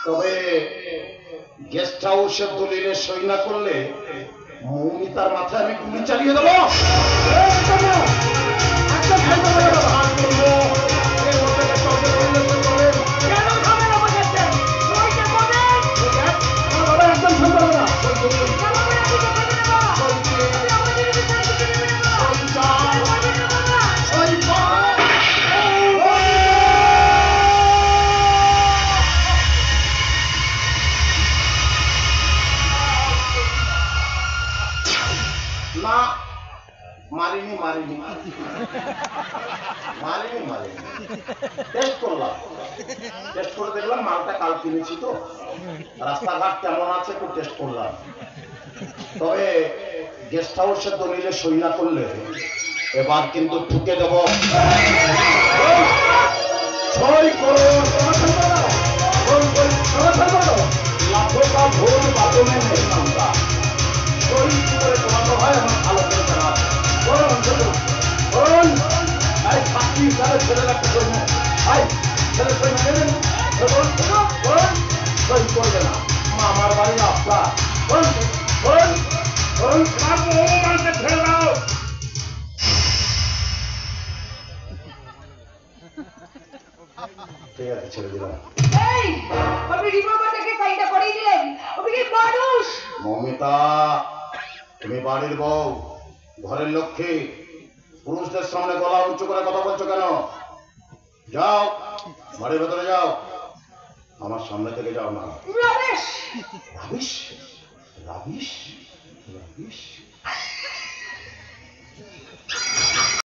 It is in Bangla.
তবে গেস্ট হাউসের দলিলে সই না করলে মৌমিতার মাথায় আমি গুলি চালিয়ে দেবো। না, মারিনি মারিনি মারিনি মারিনি, টেস্ট করলাম, টেস্ট করে দেখলাম মালটা কাল কিনেছি তো, রাস্তাঘাট কেমন আছে একটু টেস্ট করলাম। তবে গেস্ট হাউসের দলিলে সই না করলে এবার কিন্তু ঠুকে দেব। সই করুন, লাভটা ভুল বাদনে নেই নামটা সই করে তোমাকে হয় আমার ভালো করে জানা বলুন সাক্ষী হিসাবে ছেলে রাখতে করবো ভাই ছেলে সই নেবেন সই করবে না আমার বাড়ি আপনার ছেড়ে দাও। ঠিক আছে ছেড়ে দিলাম। মমিতা তুমি বাড়ির বউ, ঘরের লক্ষ্মী, পুরুষদের সামনে গলা উঁচু করে কথা বলছো কেন? যাও বাড়ির ভেতরে যাও, আমার সামনে থেকে যাও না। Rubbish rubbish rubbish.